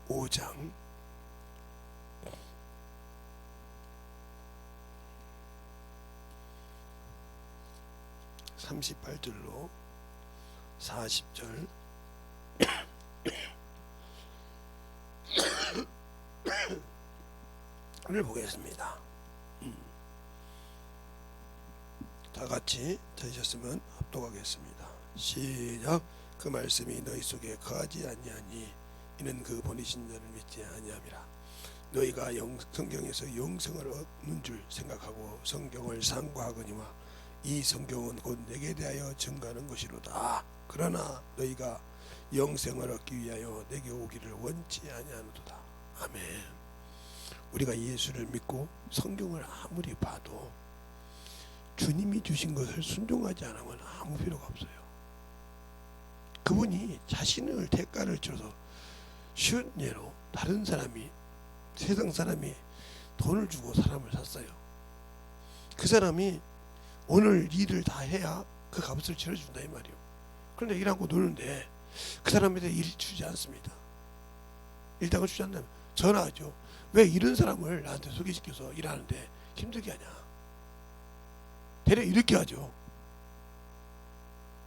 5장 38절로 40절 를 보겠습니다. 다 같이 찾으셨으면 합독하겠습니다. 시작. 그 말씀이 너희 속에 거하지 아니하니 이는 그 보내신 자를 믿지 아니함이라. 너희가 성경에서 영생을 얻는 줄 생각하고 성경을 상고하거니와 이 성경은 곧 내게 대하여 증거하는 것이로다. 그러나 너희가 영생을 얻기 위하여 내게 오기를 원치 아니하노도다. 아멘. 우리가 예수를 믿고 성경을 아무리 봐도 주님이 주신 것을 순종하지 않으면 아무 필요가 없어요. 그분이 자신을 대가를 줘서 쉬운 예로 다른 사람이, 세상 사람이 돈을 주고 사람을 샀어요. 그 사람이 오늘 일을 다 해야 그 값을 치러준다 이 말이에요. 그런데 일하고 노는데 그 사람한테 일 주지 않습니다. 일당을 주지 않는다면 전화하죠. 왜 이런 사람을 나한테 소개시켜서 일하는데 힘들게 하냐. 대략 이렇게 하죠.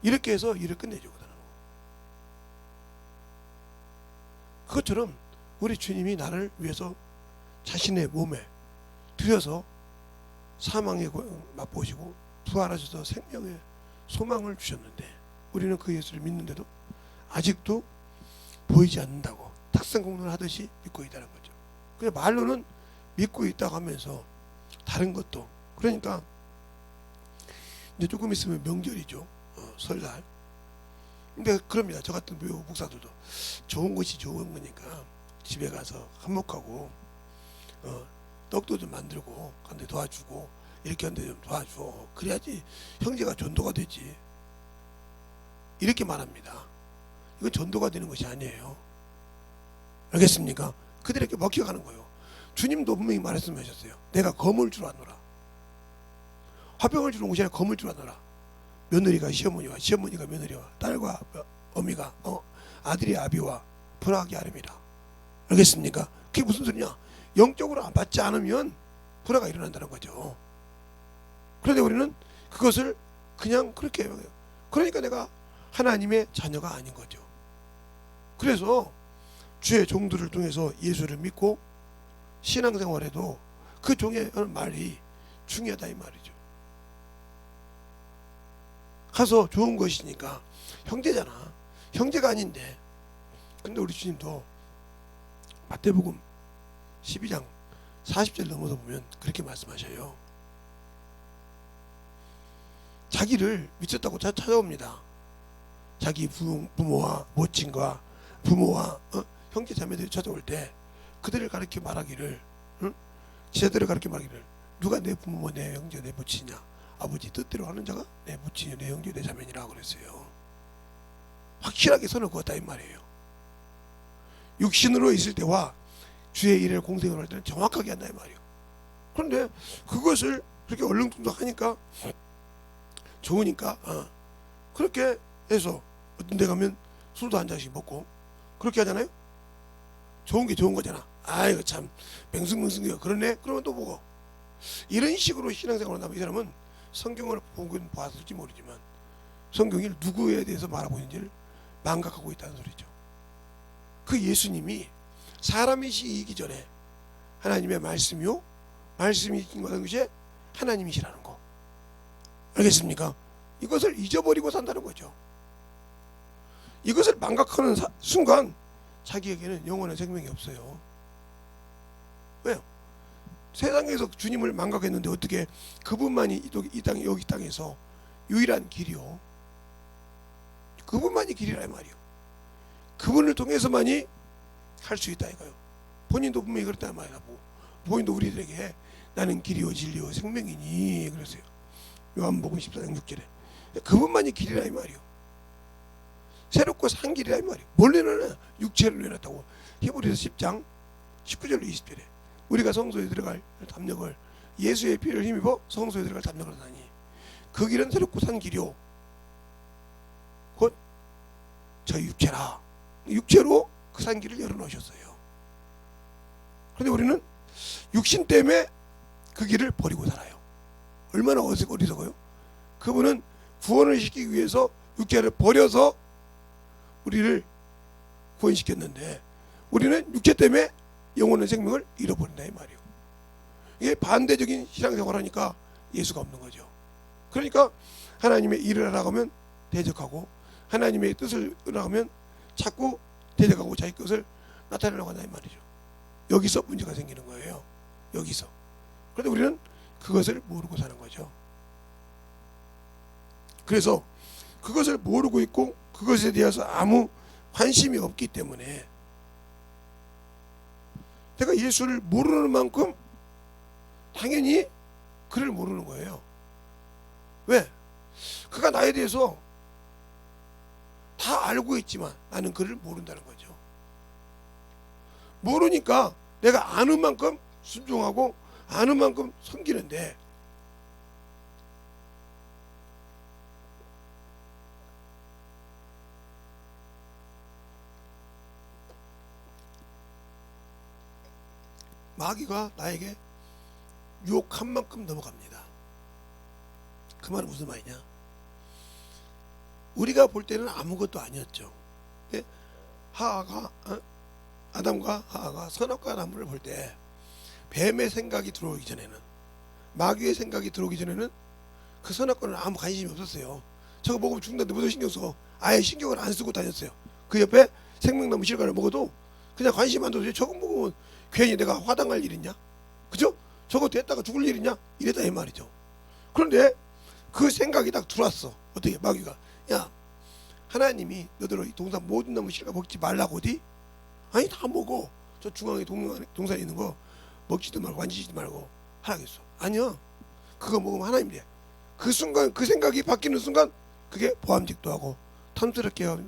이렇게 해서 일을 끝내죠. 그것처럼 우리 주님이 나를 위해서 자신의 몸에 들여서 사망에 맛보시고 부활하셔서 생명의 소망을 주셨는데 우리는 그 예수를 믿는데도 아직도 보이지 않는다고 탁상공론을 하듯이 믿고 있다는 거죠. 그냥 말로는 믿고 있다고 하면서 다른 것도, 그러니까 이제 조금 있으면 명절이죠. 설날. 근데 그럽니다. 저 같은 묘 목사들도 좋은 것이 좋은 거니까 집에 가서 한몫하고 떡도 좀 만들고 한데 도와주고 이렇게 한데 좀 도와줘. 그래야지 형제가 전도가 되지. 이렇게 말합니다. 이건 전도가 되는 것이 아니에요. 알겠습니까? 그들에게 먹혀가는 거예요. 주님도 분명히 말씀하셨어요. 내가 검을 주러 왔노라. 화병을 주러 온 것이 아니라 검을 주러 왔노라. 며느리가 시어머니와 시어머니가 며느리와 딸과 어미가 아들이 아비와 불화하게 하름이라. 알겠습니까? 그게 무슨 소리냐? 영적으로 안 받지 않으면 불화가 일어난다는 거죠. 그런데 우리는 그것을 그냥 그렇게 해요. 그러니까 내가 하나님의 자녀가 아닌 거죠. 그래서 주의 종들을 통해서 예수를 믿고 신앙생활에도 그 종의 말이 중요하다 이 말이죠. 가서 좋은 것이니까 형제잖아. 형제가 아닌데. 근데 우리 주님도 마태복음 12장 40절 넘어서 보면 그렇게 말씀하셔요. 자기를 미쳤다고 찾아옵니다. 자기 부모와 모친과 부모와 형제 자매들이 찾아올 때 그들을 가르쳐 말하기를, 제자들을 가르쳐 말하기를, 누가 내 부모, 내 형제, 내 모친이냐? 아버지 뜻대로 하는 자가 내 모친이, 내 형제, 내 자매니라고 그랬어요. 확실하게 선을 그었다 이 말이에요. 육신으로 있을 때와 주의 일을 공생을 할 때는 정확하게 한다 이 말이에요. 그런데 그것을 그렇게 얼렁뚱땅 하니까 좋으니까 그렇게 해서 어떤 데 가면 술도 한 잔씩 먹고 그렇게 하잖아요. 좋은 게 좋은 거잖아. 아이고 참 맹숭맹숭해요. 그러네. 그러면 또 보고 이런 식으로 신앙생활을 하면 이 사람은 성경을 보긴 봤을지 모르지만 성경이 누구에 대해서 말하고 있는지를 망각하고 있다는 소리죠. 그 예수님이 사람이시기 전에 하나님의 말씀이요, 말씀이 인과된 것이 하나님이시라는 거. 알겠습니까? 이것을 잊어버리고 산다는 거죠. 이것을 망각하는 순간 자기에게는 영원한 생명이 없어요. 왜요? 세상에서 주님을 망각했는데 어떻게 그분만이 여기 땅에서 유일한 길이요. 그분만이 길이라 말이요. 그분을 통해서만이 할 수 있다 이거요. 본인도 분명히 그랬단 말이야. 본인도 우리들에게 나는 길이요 진리요 생명이니 그랬어요. 요한복음 14장 6절에 그분만이 길이라 이 말이요. 새롭고 산 길이라 이 말이요. 뭘 내놔? 육체를 내놨다고. 히브리서 10장 19절로 20절에 우리가 성소에 들어갈 담력을 예수의 피를 힘입어 성소에 들어갈 담력을 하나니 그 길은 새롭고 산 길이요 곧 저희 육체라. 육체로 그 산 길을 열어놓으셨어요. 그런데 우리는 육신 때문에 그 길을 버리고 살아요. 얼마나 어리석어요. 그분은 구원을 시키기 위해서 육체를 버려서 우리를 구원시켰는데 우리는 육체 때문에 영혼의 생명을 잃어버린다 이 말이에요. 이게 반대적인 신앙생활 하니까 예수가 없는 거죠. 그러니까 하나님의 일을 하라고 하면 대적하고 하나님의 뜻을 하라고 하면 자꾸 대적하고 자기 것을 나타내려고 한다 이 말이죠. 여기서 문제가 생기는 거예요. 여기서. 그런데 우리는 그것을 모르고 사는 거죠. 그래서 그것을 모르고 있고 그것에 대해서 아무 관심이 없기 때문에 내가 예수를 모르는 만큼 당연히 그를 모르는 거예요. 왜? 그가 나에 대해서 다 알고 있지만 나는 그를 모른다는 거죠. 모르니까 내가 아는 만큼 순종하고 아는 만큼 섬기는데 마귀가 나에게 유혹한 만큼 넘어갑니다. 그 말은 무슨 말이냐? 우리가 볼 때는 아무것도 아니었죠. 예? 아담과 하하가 선악과 나무를 볼 때 뱀의 생각이 들어오기 전에는 마귀의 생각이 들어오기 전에는 그 선악과는 아무 관심이 없었어요. 저거 먹으면 죽는다는데 무슨 신경 써? 아예 신경을 안 쓰고 다녔어요. 그 옆에 생명나무 실과를 먹어도 그냥 관심 안 둬서 저거 먹으면 괜히 내가 화당할 일 있냐? 그죠? 저거 됐다가 죽을 일 있냐? 이랬다 이 말이죠. 그런데 그 생각이 딱 들어왔어. 어떻게? 마귀가 야 하나님이 너들 이 동산 모든 나무 실과 먹지 말라고 어디? 아니 다 먹어. 저 중앙에 동산에 있는 거 먹지도 말고 만지지도 말고 하라겠어. 아니야. 그거 먹으면 하나님 돼. 그 순간 그 생각이 바뀌는 순간 그게 보암직도 하고 탐스럽게 하고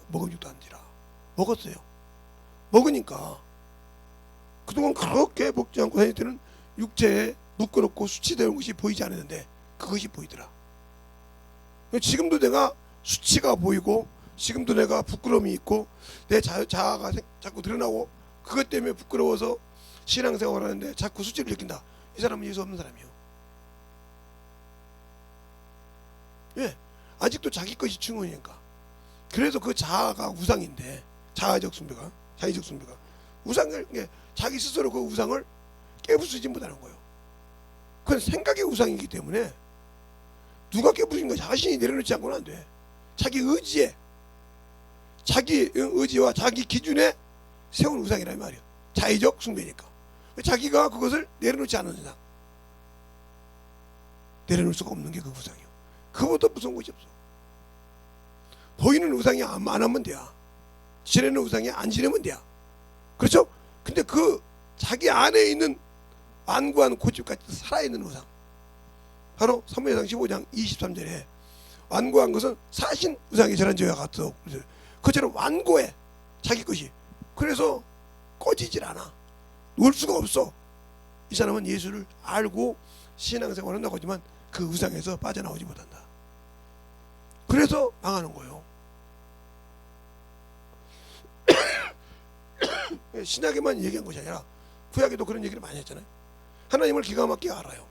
먹음직도 한지라 먹었어요. 먹으니까 그동안 그렇게 먹지 않고 다닐 때는 육체에 부끄럽고 수치되는 것이 보이지 않았는데 그것이 보이더라. 지금도 내가 수치가 보이고 지금도 내가 부끄러움이 있고 내 자아가 자꾸 드러나고 그것 때문에 부끄러워서 신앙생활을 하는데 자꾸 수치를 느낀다. 이 사람은 예수 없는 사람이에요. 왜? 아직도 자기 것이 충원이니까. 그래서 그 자아가 우상인데 자아적 숭배가 자의적 숭배가 우상을 자기 스스로 그 우상을 깨부수지 못하는 거예요. 그건 생각의 우상이기 때문에 누가 깨부수는 거 자신이 내려놓지 않고는 안 돼. 자기 의지에 자기 의지와 자기 기준에 세운 우상이란 말이에요. 자의적 숭배니까. 자기가 그것을 내려놓지 않는 이상 내려놓을 수가 없는 게 그 우상이에요. 그보다 무서운 것이 없어. 보이는 우상이 안 하면 돼야. 지내는 우상이 안 지내면 돼야. 그렇죠? 근데 그 자기 안에 있는 완고한 고집같이 살아있는 우상, 바로 사무엘상 15장 23절에 완고한 것은 사신 우상의 절한 죄와 같어. 그처럼 완고해 자기 것이. 그래서 꺼지질 않아. 놓을 수가 없어. 이 사람은 예수를 알고 신앙생활을 한다고 하지만 그 우상에서 빠져나오지 못한다. 그래서 망하는 거예요. 신약에만 얘기한 것이 아니라 구약에도 그런 얘기를 많이 했잖아요. 하나님을 기가 막히게 알아요.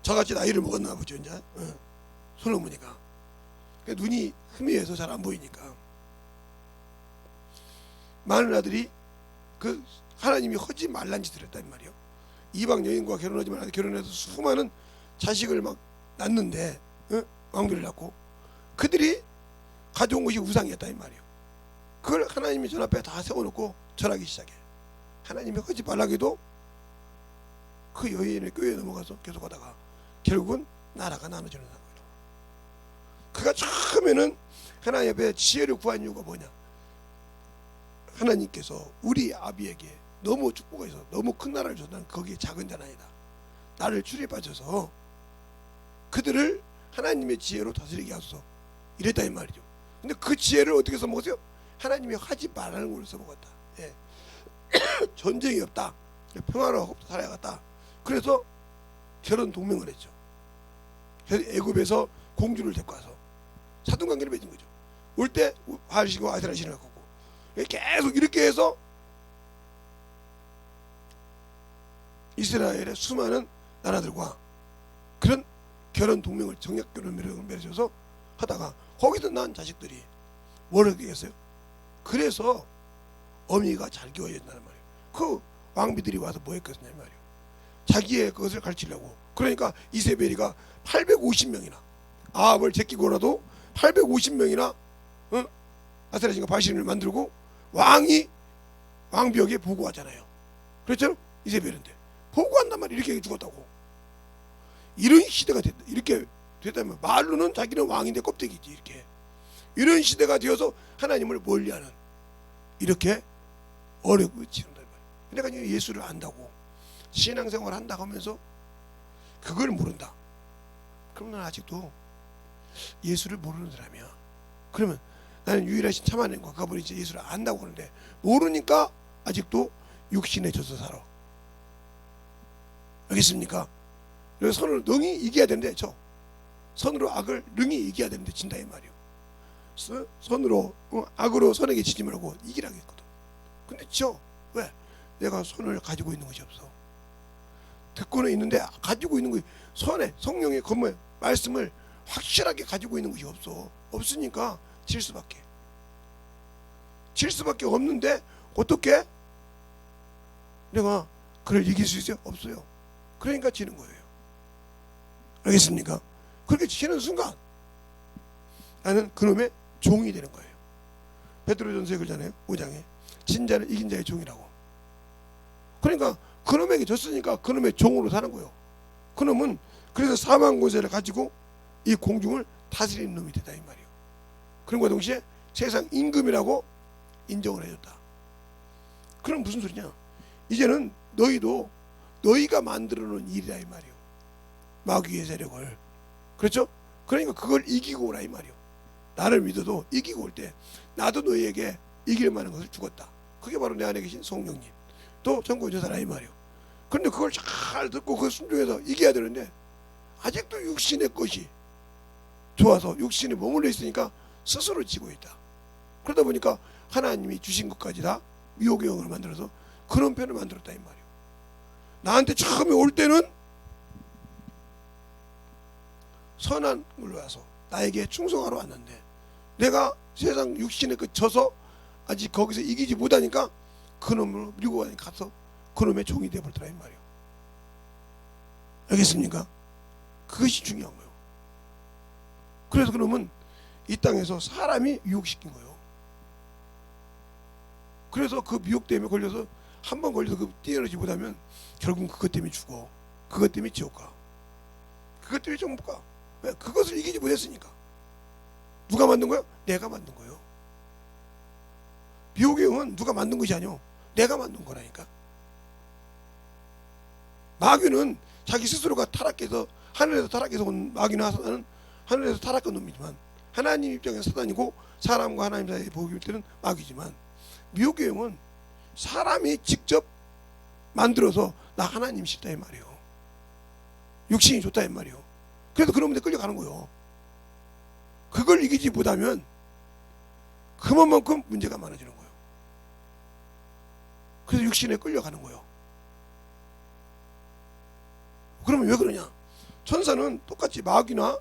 저같이 나이를 먹었나 보죠. 이제 솔로몬이가 눈이 흐미해서 잘 안 보이니까 많은 아들이 그 하나님이 하지 말란 짓을 했단 말이에요. 이방 여인과 결혼하지 말라 결혼해서 수많은 자식을 막 낳는데 왕비를 낳고 그들이 가져온 것이 우상이었다 이 말이에요. 그걸 하나님이 전 앞에 다 세워놓고 절하기 시작해. 하나님이 하지 말라기도 그 여인의 교회에 넘어가서 계속 하다가 결국은 나라가 나눠지는 거예요. 그가 처음에는 하나님 앞에 지혜를 구한 이유가 뭐냐? 하나님께서 우리 아비에게 너무 축복을 해서 너무 큰 나라를 줘서 난 거기에 작은 자는 아니다. 나를 출입하셔서 그들을 하나님의 지혜로 다스리게 하소서 이랬다 이 말이죠. 근데 그 지혜를 어떻게 써먹었어요? 하나님이 하지 말라는 걸로 써먹었다. 예. 전쟁이 없다. 평화로 살아야겠다. 그래서 결혼 동맹을 했죠. 그래서 애굽에서 공주를 데리고 와서 사돈관계를 맺은 거죠. 올 때 하시고 아세라 신을 갖고 계속 이렇게 해서 이스라엘의 수많은 나라들과 그런 결혼 동맹을 정략 결혼을 맺어서 하다가 거기서 난 자식들이 뭘 하겠어요? 그래서 어미가 잘 키워야 된다는 말이에요. 그 왕비들이 와서 뭐 했겠냐 말이에요. 자기의 그것을 가르치려고. 그러니까 이세벨이가 850명이나 아합을 제끼고라도 850명이나 아세라신과 바신을 만들고 왕이 왕비에게 보고하잖아요. 그렇죠? 이세벨인데 보고한단 말이에요. 이렇게 죽었다고. 이런 시대가 됐다. 이렇게 됐다면 말로는 자기는 왕인데 껍데기지. 이렇게 이런 시대가 되어서 하나님을 멀리하는 이렇게 어렵고 치른단 말이에요. 내가 예수를 안다고 신앙생활 한다고 하면서 그걸 모른다. 그럼 난 아직도 예수를 모르는 사람이야. 그러면 나는 유일하신 참 하나님과 그분이 이제 예수를 안다고 하는데 모르니까 아직도 육신에 젖어 살아. 알겠습니까? 그래서 선으로 능히 이겨야 되는데 선으로 악을 능히 이겨야 되는데 진다 이 말이요. 선으로 악으로 선에게 지지 말고 이기라고 했거든. 근데 왜? 내가 선을 가지고 있는 것이 없어. 듣고는 있는데 가지고 있는 것이 선에 성령의 검을 말씀을 확실하게 가지고 있는 것이 없어. 없으니까 질 수밖에 없는데 어떻게 내가 그를 이길 수 있어요? 없어요. 그러니까 지는 거예요. 알겠습니까? 그렇게 지는 순간 나는 그놈의 종이 되는 거예요. 베드로전서에 그러잖아요. 5장에 진자를 이긴 자의 종이라고. 그러니까 그놈에게 졌으니까 그놈의 종으로 사는 거예요. 그놈은 그래서 사망 권세를 가지고 이 공중을 다스리는 놈이 되다 이 말이에요. 그런과 동시에 세상 임금이라고 인정을 해줬다. 그럼 무슨 소리냐? 이제는 너희도 너희가 만들어 놓은 일이라 이 말이에요. 마귀의 세력을. 그렇죠? 그러니까 그걸 이기고 오라 이 말이에요. 나를 믿어도 이기고 올 때 나도 너희에게 이길 만한 것을 주었다. 그게 바로 내 안에 계신 성령님 또 전구조사라 이 말이에요. 그런데 그걸 잘 듣고 그 순종해서 이겨야 되는데 아직도 육신의 것이 좋아서 육신에 머물러 있으니까 스스로 지고 있다. 그러다 보니까 하나님이 주신 것까지 다 미혹의 영을 만들어서 그런 편을 만들었다 이 말이에요. 나한테 처음에 올 때는 선한 걸로 와서 나에게 충성하러 왔는데 내가 세상 육신에 져서 아직 거기서 이기지 못하니까 그놈을 밀고 가서 그놈의 종이 되어버렸더라 이 말이에요. 알겠습니까? 그것이 중요한 거예요. 그래서 그놈은 이 땅에서 사람이 유혹시킨 거예요. 그래서 그 미혹 때문에 걸려서 한 번 걸려서 그 뛰어내지 못하면 결국은 그것 때문에 죽어. 그것 때문에 지옥 가. 그것 때문에 좀 못 가. 왜? 그것을 이기지 못했으니까. 누가 만든 거예요? 내가 만든 거예요. 미혹의 영은 누가 만든 것이 아니오. 내가 만든 거라니까. 마귀는 자기 스스로가 타락해서 하늘에서 타락해서 온 마귀나 사단은 하늘에서 타락한 놈이지만 하나님 입장에서 사단이고 사람과 하나님 사이의 보기 때는 마귀지만 미혹의 영은 사람이 직접 만들어서 나 하나님 싫다 이 말이에요. 육신이 좋다 이 말이에요. 그래서 그놈한테 끌려가는 거예요. 그걸 이기지 못하면 그만큼 문제가 많아지는 거예요. 그래서 육신에 끌려가는 거예요. 그러면 왜 그러냐? 천사는 똑같이 마귀나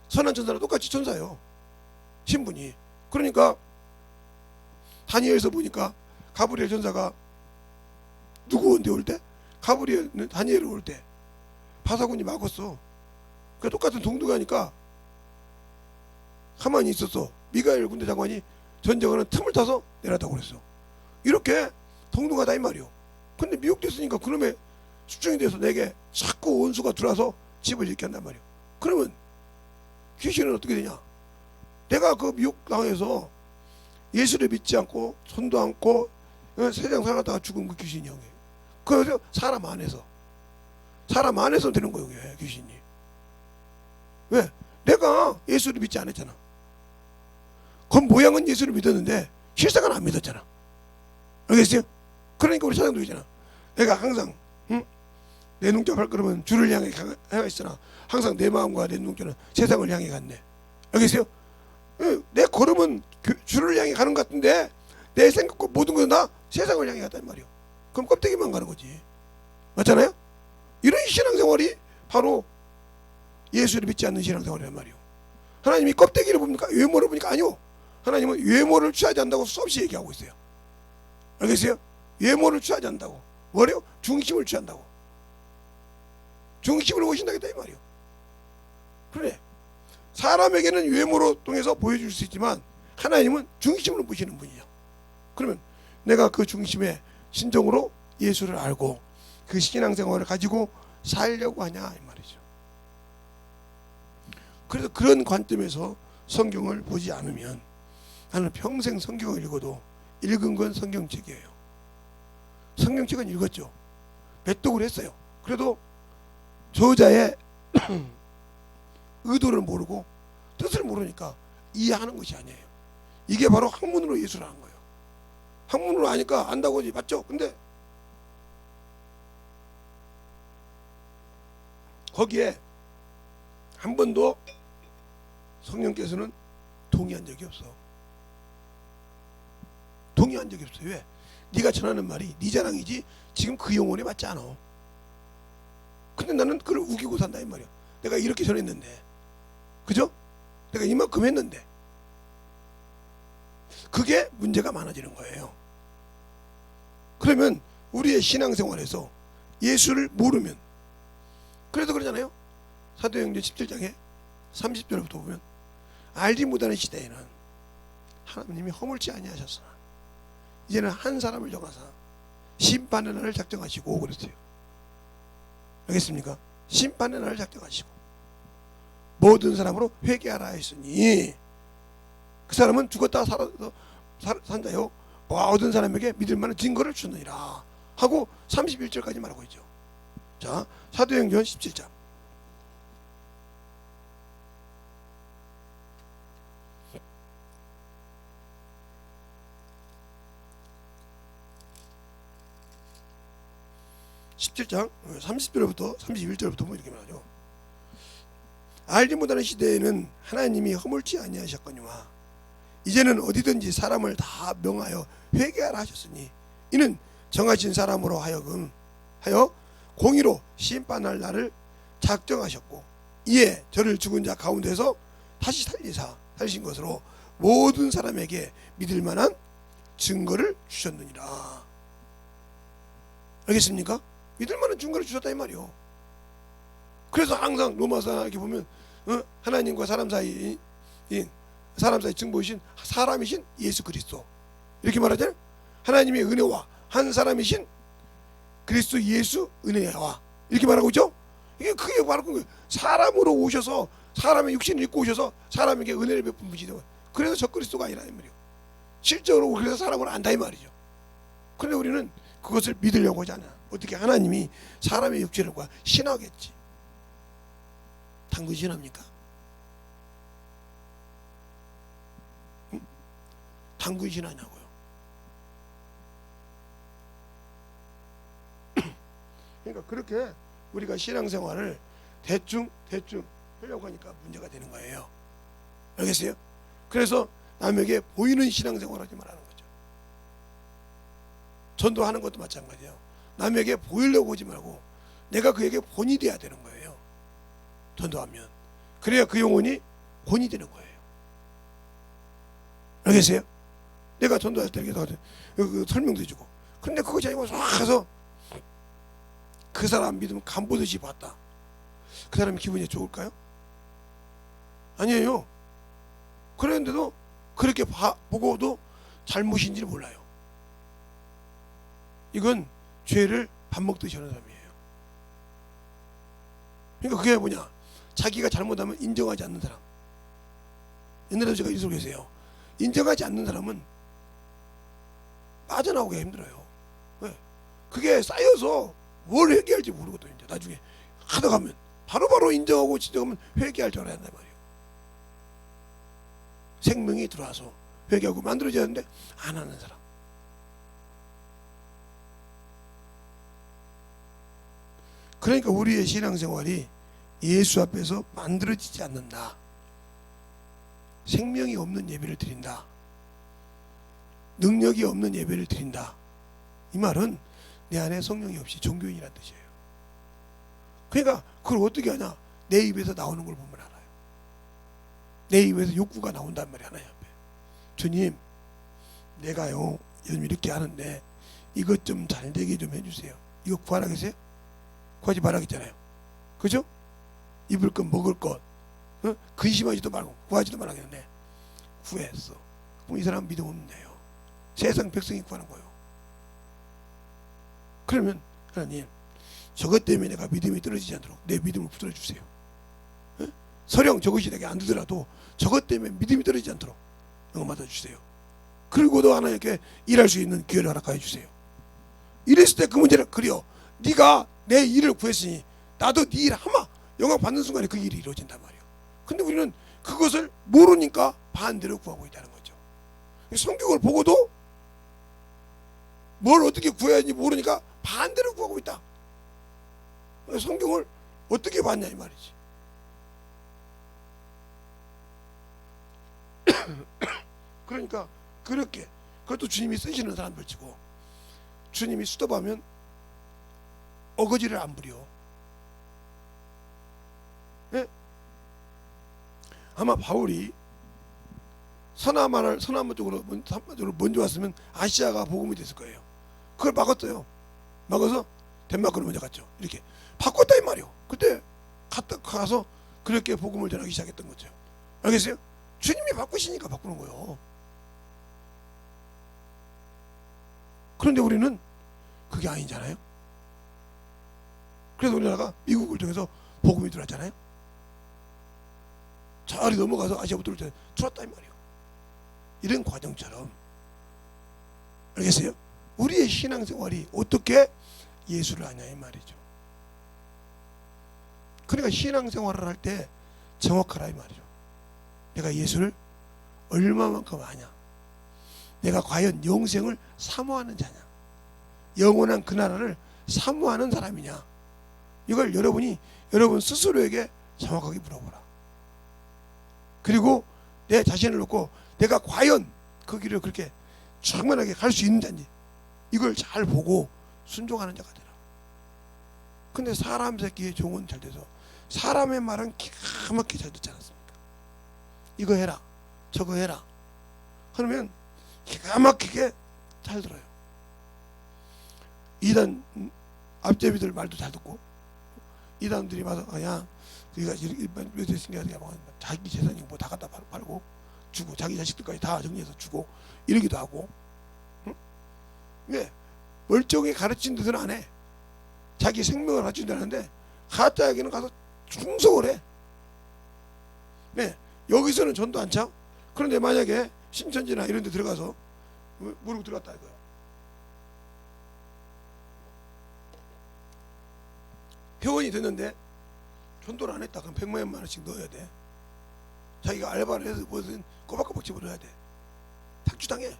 선한 천사나 똑같이 천사예요. 신분이. 그러니까 다니엘서 보니까 가브리엘 천사가 누구한테 올 때? 가브리엘은 다니엘을 올 때 바사군이 막았어. 그 똑같은 동두가니까 가만히 있었어. 미가엘 군대 장관이 전쟁하는 틈을 타서 내렸다고 그랬어. 이렇게 동등하다 이 말이요. 근데 미혹됐으니까 그놈의 수중이 돼서 내게 자꾸 원수가 들어와서 집을 짓게 한단 말이요. 그러면 귀신은 어떻게 되냐? 내가 그 미혹 당해서 예수를 믿지 않고 손도 않고 세상 살아다가 죽은 그 귀신이 여기. 그래서 사람 안에서 되는 거예요. 귀신이. 왜? 내가 예수를 믿지 않았잖아. 그 모양은 예수를 믿었는데 실상은 안 믿었잖아. 알겠어요? 그러니까 우리 사장도 있잖아. 내가 항상 내 눈길 발걸음은 주를 향해 있으나 항상 내 마음과 내 눈길은 세상을 향해 갔네. 알겠어요? 내 걸음은 주를 향해 가는 것 같은데 내 생각과 모든 건 다 세상을 향해 갔단 말이에요. 그럼 껍데기만 가는 거지. 맞잖아요? 이런 신앙생활이 바로 예수를 믿지 않는 신앙생활이란 말이에요. 하나님이 껍데기를 봅니까? 외모를 보니까 아니요. 하나님은 외모를 취하지 않는다고 수없이 얘기하고 있어요. 알겠어요? 외모를 취하지 않는다고. 뭐래요? 중심을 취한다고. 중심을 보신다겠다 이 말이에요. 그래. 사람에게는 외모로 통해서 보여줄 수 있지만 하나님은 중심으로 보시는 분이죠. 그러면 내가 그 중심의 신정으로 예수를 알고 그 신앙생활을 가지고 살려고 하냐 이 말이죠. 그래서 그런 관점에서 성경을 보지 않으면 나는 평생 성경을 읽어도 읽은 건 성경책이에요. 성경책은 읽었죠. 배독을 했어요. 그래도 저자의 의도를 모르고 뜻을 모르니까 이해하는 것이 아니에요. 이게 바로 학문으로 예수를 하는 거예요. 학문으로 아니까 안다고 하지 맞죠? 근데 거기에 한 번도 성령께서는 동의한 적이 없어. 동의한 적이 없어요. 왜? 네가 전하는 말이 네 자랑이지 지금 그 영혼에 맞지 않아. 근데 나는 그걸 우기고 산다 이 말이야. 내가 이렇게 전했는데, 그죠? 내가 이만큼 했는데 그게 문제가 많아지는 거예요. 그러면 우리의 신앙생활에서 예수를 모르면, 그래서 그러잖아요. 사도행전 17장에 30절부터 보면 알지 못하는 시대에는 하나님이 허물지 아니하셨으나 이제는 한 사람을 정하사 심판의 날을 작정하시고 그랬어요. 알겠습니까? 심판의 날을 작정하시고 모든 사람으로 회개하라 했으니 그 사람은 죽었다 산자요 모든 사람에게 믿을 만한 증거를 주느니라 하고 31절까지 말하고 있죠. 자, 사도행전 17장 17장 30절부터 31절부터 뭐 이렇게 말하죠. 알지 못하는 시대에는 하나님이 허물지 아니하셨거니와 이제는 어디든지 사람을 다 명하여 회개하라 하셨으니 이는 정하신 사람으로 하여 공의로 심판할 날을 작정하셨고 이에 저를 죽은 자 가운데서 다시 살리신 것으로 모든 사람에게 믿을 만한 증거를 주셨느니라. 알겠습니까? 믿을 만한 증거를 주셨다 이 말이요. 그래서 항상 로마서 이렇게 보면 하나님과 사람 사이 증보이신 사람이신 예수 그리스도 이렇게 말하잖아요. 하나님의 은혜와 한 사람이신 그리스도 예수 은혜와 이렇게 말하고 있죠. 이게 그게 바로 그 사람으로 오셔서 사람의 육신을 입고 오셔서 사람에게 은혜를 베푼 분이죠. 그래서 저 그리스도가 아니라 이 말이요. 실제로 그래서 사람을 안다 이 말이죠. 그런데 우리는 그것을 믿으려고 하지 않아. 어떻게 하나님이 사람의 육체를 신하겠지. 당근 신합니까? 당근 신하냐고요. 그러니까 그렇게 우리가 신앙생활을 대충 하려고 하니까 문제가 되는 거예요. 알겠어요? 그래서 남에게 보이는 신앙생활 하지 말라는 거죠. 전도하는 것도 마찬가지예요. 남에게 보이려고 하지 말고 내가 그에게 본이 돼야 되는 거예요. 전도하면 그래야 그 영혼이 본이 되는 거예요. 알겠어요? 내가 전도할 때 이렇게 설명도 해주고 근데 그거 자기가 싹 가서 그 사람 믿으면 간보듯이 봤다. 그 사람이 기분이 좋을까요? 아니에요. 그랬는데도 그렇게 보고도 잘못인지를 몰라요. 이건 죄를 밥 먹듯이 하는 사람이에요. 그러니까 그게 뭐냐? 자기가 잘못하면 인정하지 않는 사람. 옛날에도 제가 이 소리 했어요. 인정하지 않는 사람은 빠져나오기가 힘들어요. 왜? 그게 쌓여서 뭘 회개할지 모르거든요. 이제 나중에 하다 가면 바로바로 인정하고 지정하면 회개할 줄 알아야 한단 말이에요. 생명이 들어와서 회개하고 만들어져야 하는데 안 하는 사람. 그러니까 우리의 신앙생활이 예수 앞에서 만들어지지 않는다. 생명이 없는 예배를 드린다. 능력이 없는 예배를 드린다. 이 말은 내 안에 성령이 없이 종교인이란 뜻이에요. 그러니까 그걸 어떻게 하냐? 내 입에서 나오는 걸 보면 알아요. 내 입에서 욕구가 나온단 말이야. 하나님 앞에. 주님, 내가요 요즘 이렇게 하는데 이것 좀 잘 되게 좀 해주세요. 이거 구하라 계세요? 구하지 말라겠잖아요. 그죠? 입을 것 먹을 것 근심하지도 말고 구하지도 말라겠네. 구했어. 그럼 이 사람 믿음 없네요. 세상 백성이 구하는 거예요. 그러면 하나님, 저것 때문에 내가 믿음이 떨어지지 않도록 내 믿음을 붙들어 주세요. 설령 저것이 내게 안 되더라도 저것 때문에 믿음이 떨어지지 않도록 영광 받아 주세요. 그리고도 하나님께 일할 수 있는 기회를 허락하여 주세요. 이랬을 때 그 문제를 그려 네가 내 일을 구했으니 나도 네 일 하마 영광 받는 순간에 그 일이 이루어진단 말이에요. 근데 우리는 그것을 모르니까 반대로 구하고 있다는 거죠. 성경을 보고도 뭘 어떻게 구해야 하는지 모르니까 반대로 구하고 있다. 성경을 어떻게 봤냐 이 말이지. 그러니까 그렇게 그것도 주님이 쓰시는 사람들치고 주님이 수도하면 어거지를 안 부려. 예? 아마 바울이 서남아 쪽으로 먼저 왔으면 아시아가 복음이 됐을 거예요. 그걸 막았어요. 막아서 덴마크로 먼저 갔죠. 이렇게 바꿨다 이 말이요. 그때 가서 그렇게 복음을 전하기 시작했던 거죠. 알겠어요? 주님이 바꾸시니까 바꾸는 거예요. 그런데 우리는 그게 아니잖아요. 그래서 우리나라가 미국을 통해서 복음이 들어왔잖아요. 저리 넘어가서 아시아부터 들어왔다 이 말이에요. 이런 과정처럼 알겠어요? 우리의 신앙생활이 어떻게 예수를 하냐 이 말이죠. 그러니까 신앙생활을 할 때 정확하라 이 말이죠. 내가 예수를 얼마만큼 아냐, 내가 과연 영생을 사모하는 자냐, 영원한 그 나라를 사모하는 사람이냐, 이걸 여러분 스스로에게 정확하게 물어보라. 그리고 내 자신을 놓고 내가 과연 그 길을 그렇게 충만하게 갈 수 있는 자인지 이걸 잘 보고 순종하는 자가 되라. 근데 사람 새끼의 종은 잘 돼서 사람의 말은 기가 막히게 잘 듣지 않았습니까? 이거 해라 저거 해라 그러면 기가 막히게 잘 들어요. 이단 앞제비들 말도 잘 듣고 이단들이 와서 야 우리가 일반 외세신경이 자기 재산이 뭐 다 갖다 팔고 주고 자기 자식들까지 다 정리해서 주고 이러기도 하고. 응? 왜? 멀쩡히 가르친 듯은 안 해. 자기 생명을 가르친다는데 가짜에게는 가서 충성을 해. 네, 여기서는 전도 안 차. 그런데 만약에 신천지나 이런 데 들어가서 모르고 들어갔다 이거야. 회원이 됐는데 전도를 안 했다. 그럼 100만 원씩 넣어야 돼. 자기가 알바를 해서 무슨 꼬박꼬박 집어넣어야 돼. 탁주당해.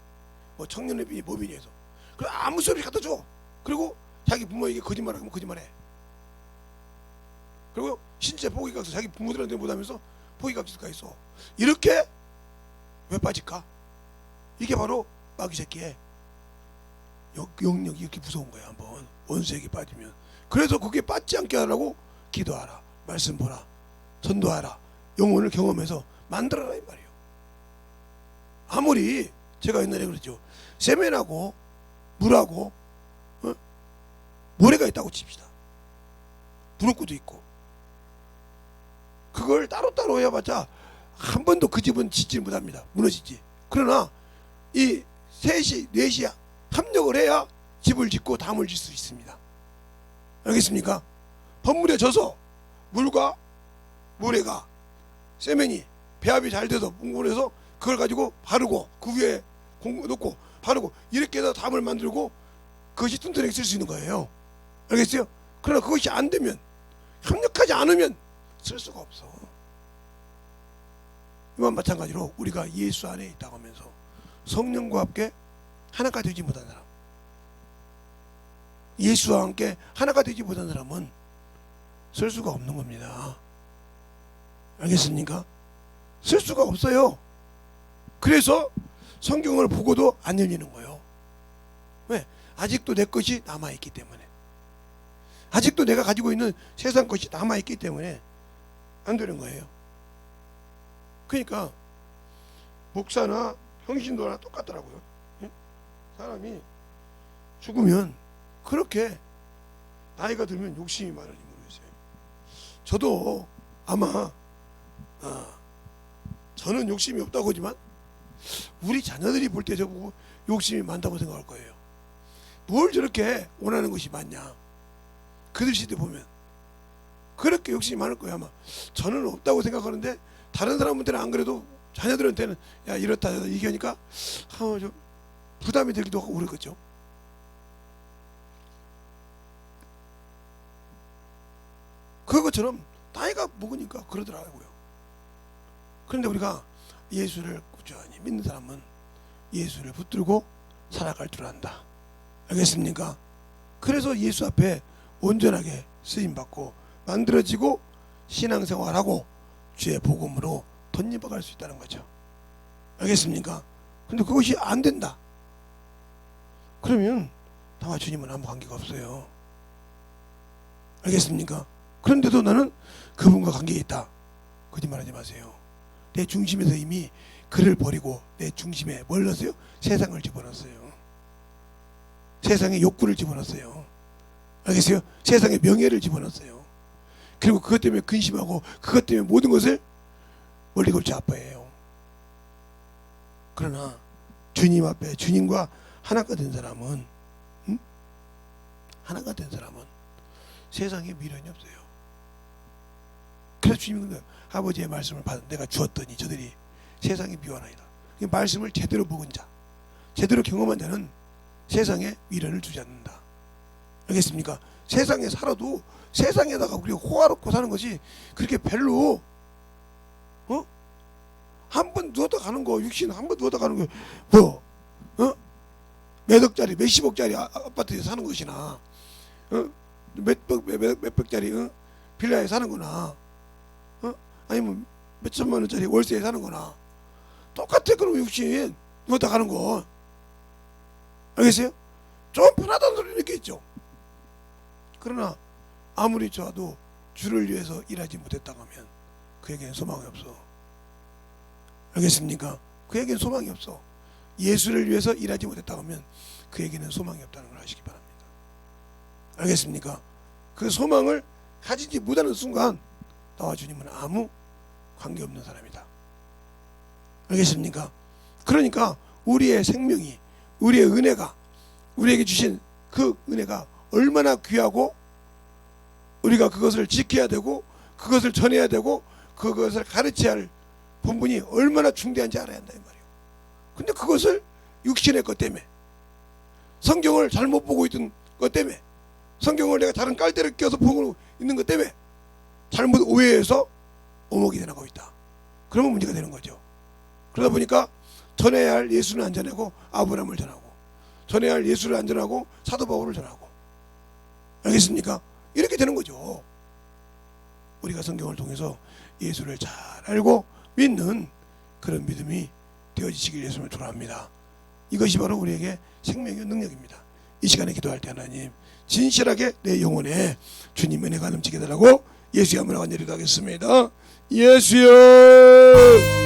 뭐 청년회비 법인에서. 그래 아무 소리 갖다 줘. 그리고 자기 부모에게 거짓말하면 거짓말해. 그리고 신체 포기각서 자기 부모들한테 못하면서 포기각서가 있어. 이렇게 왜 빠질까? 이게 바로 마귀 새끼의 영역이 이렇게 무서운 거야. 한번 원수에게 빠지면. 그래서 그게 빠지지 않게 하라고 기도하라, 말씀 보라, 전도하라, 영혼을 경험해서 만들어라 이 말이에요. 아무리 제가 옛날에 그랬죠. 세면하고 물하고 모래가 있다고 칩시다. 부둣구도 있고 그걸 따로따로 해봤자 한 번도 그 집은 짓지 못합니다. 무너지지. 그러나 이 셋이 넷이 합력을 해야 집을 짓고 담을 짓 수 있습니다. 알겠습니까? 번물에 져서 물과 모래가 세면이 배합이 잘 돼서 분분해서 그걸 가지고 바르고 그 위에 공 놓고 바르고 이렇게 해서 담을 만들고 그것이 튼튼하게 쓸 수 있는 거예요. 알겠어요? 그러나 그것이 안 되면 협력하지 않으면 쓸 수가 없어. 이와 마찬가지로 우리가 예수 안에 있다고 하면서 성령과 함께 하나가 되지 못한 사람, 예수와 함께 하나가 되지 못한 사람은 쓸 수가 없는 겁니다. 알겠습니까? 쓸 수가 없어요. 그래서 성경을 보고도 안 열리는 거예요. 왜? 아직도 내 것이 남아있기 때문에. 아직도 내가 가지고 있는 세상 것이 남아있기 때문에 안 되는 거예요. 그러니까 목사나 평신도나 똑같더라고요. 사람이 죽으면 그렇게 나이가 들면 욕심이 많은지 모르겠어요. 저도 아마 저는 욕심이 없다고 하지만 우리 자녀들이 볼 때 저보고 욕심이 많다고 생각할 거예요. 뭘 저렇게 원하는 것이 많냐. 그들 시대 보면 그렇게 욕심이 많을 거예요. 아마 저는 없다고 생각하는데 다른 사람한테는 안 그래도 자녀들한테는 야 이렇다 이게 하니까 좀 부담이 되기도 하고 그러겠죠. 그것처럼 나이가 먹으니까 그러더라고요. 그런데 우리가 예수를 꾸준히 믿는 사람은 예수를 붙들고 살아갈 줄 안다. 알겠습니까? 그래서 예수 앞에 온전하게 쓰임받고 만들어지고 신앙생활하고 주의 복음으로 덧입어갈 수 있다는 거죠. 알겠습니까? 근데 그것이 안 된다. 그러면 나와 주님은 아무 관계가 없어요. 알겠습니까? 그런데도 나는 그분과 관계에 있다. 거짓말하지 마세요. 내 중심에서 이미 그를 버리고 내 중심에 뭘 넣었어요? 세상을 집어넣었어요. 세상의 욕구를 집어넣었어요. 알겠어요? 세상의 명예를 집어넣었어요. 그리고 그것 때문에 근심하고 그것 때문에 모든 것을 멀리 걸치 아파해요. 그러나 주님 앞에 주님과 하나가 된 사람은 하나가 된 사람은 세상에 미련이 없어요. 그래서 주님은 아버지의 말씀을 받은 내가 주었더니 저들이 세상에 미워하나이다. 말씀을 제대로 먹은 자, 제대로 경험한 자는 세상에 미련을 두지 않는다. 알겠습니까? 세상에 살아도 세상에다가 우리가 호화롭고 사는 것이 그렇게 별로 한 번 누웠다 가는 거, 육신 한 번 누웠다 가는 거 몇 억짜리 몇십억짜리 아파트에 사는 것이나 몇백짜리 빌라에 사는 거나 아니면 몇천만 원짜리 월세에 사는 거나 똑같아. 그럼 육신 누웠다 가는 거. 알겠어요? 좀 편하다는 소리 느끼겠죠. 그러나 아무리 좋아도 주를 위해서 일하지 못했다고 하면 그에게는 소망이 없어. 알겠습니까? 그에게는 소망이 없어. 예수를 위해서 일하지 못했다고 하면 그에게는 소망이 없다는 걸 아시기 바랍니다. 알겠습니까? 그 소망을 가지지 못하는 순간 나와 주님은 아무 관계없는 사람이다. 알겠습니까? 그러니까 우리의 생명이, 우리의 은혜가, 우리에게 주신 그 은혜가 얼마나 귀하고 우리가 그것을 지켜야 되고 그것을 전해야 되고 그것을 가르쳐야 할 본분이 얼마나 중대한지 알아야 한다 이 말이에요. 근데 그것을 육신의 것 때문에, 성경을 잘못 보고 있던 것 때문에, 성경을 내가 다른 깔대를 껴서 보고 있는 것 때문에 잘못 오해해서 오목이 되나고 있다. 그러면 문제가 되는 거죠. 그러다 보니까 전해야 할 예수는 안 전하고 아브라함을 전하고, 전해야 할 예수를 안 전하고 사도 바울을 전하고. 알겠습니까? 이렇게 되는 거죠. 우리가 성경을 통해서 예수를 잘 알고 믿는 그런 믿음이 되어지시길 예수님을 축원합니다. 이것이 바로 우리에게 생명의 능력입니다. 이 시간에 기도할 때 하나님 진실하게 내 영혼에 주님 은혜가 넘치게 해달라고 예수의 이름으로 간절히 기도하겠습니다. 예수여.